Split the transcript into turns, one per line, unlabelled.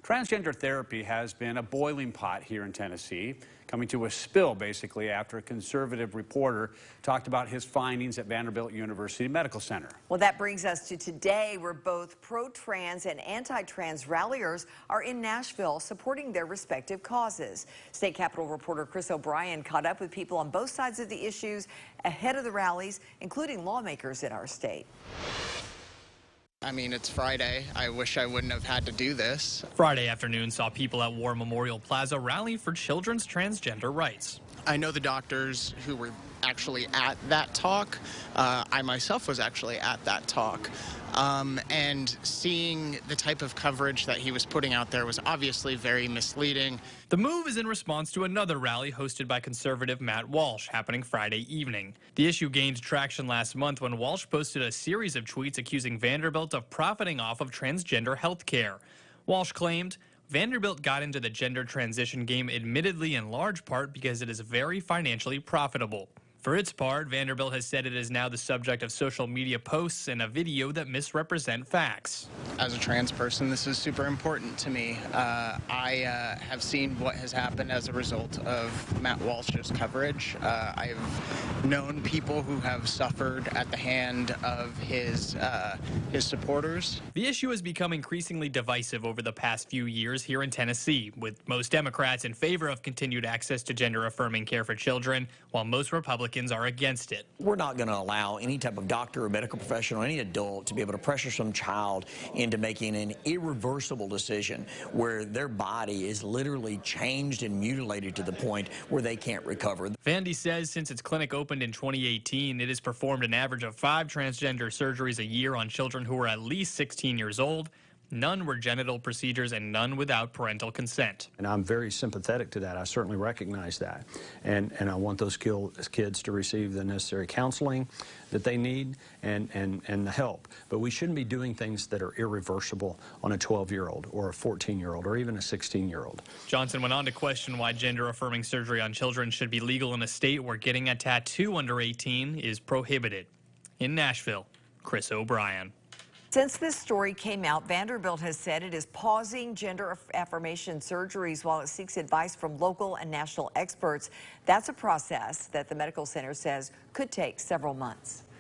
Transgender therapy has been a boiling pot here in Tennessee, coming to a spill basically after a conservative reporter talked about his findings at Vanderbilt University Medical Center.
Well, that brings us to today, where both pro-trans and anti-trans ralliers are in Nashville supporting their respective causes. State Capitol reporter Chris O'Brien caught up with people on both sides of the issues ahead of the rallies, including lawmakers in our state.
I mean, it's Friday. I wish I wouldn't have had to do this.
Friday afternoon saw people at War Memorial Plaza rally for children's transgender rights.
I know the doctors who were actually at that talk. I myself was actually at that talk. And seeing the type of coverage that he was putting out there was obviously very misleading.
The move is in response to another rally hosted by conservative Matt Walsh happening Friday evening. The issue gained traction last month when Walsh posted a series of tweets accusing Vanderbilt of profiting off of transgender health care. Walsh claimed, Vanderbilt got into the gender transition game admittedly in large part because it is very financially profitable. For its part, Vanderbilt has said it is now the subject of social media posts and a video that misrepresent facts.
As a trans person, this is super important to me. I have seen what has happened as a result of Matt Walsh's coverage. I've known people who have suffered at the hand of his supporters.
The issue has become increasingly divisive over the past few years here in Tennessee, with most Democrats in favor of continued access to gender-affirming care for children, while most Republicans are against it.
We're not going to allow any type of doctor or medical professional, any adult, to be able to pressure some child into making an irreversible decision where their body is literally changed and mutilated to the point where they can't recover.
Vandy says since its clinic opened in 2018, it has performed an average of 5 transgender surgeries a year on children who are at least 16 years old. None were genital procedures and none without parental consent.
And I'm very sympathetic to that. I certainly recognize that. And I want those kids to receive the necessary counseling that they need and the help. But we shouldn't be doing things that are irreversible on a 12-year-old or a 14-year-old or even a 16-year-old.
Johnson went on to question why gender-affirming surgery on children should be legal in a state where getting a tattoo under 18 is prohibited. In Nashville, Chris O'Brien.
Since this story came out, Vanderbilt has said it is pausing gender affirmation surgeries while it seeks advice from local and national experts. That's a process that the medical center says could take several months.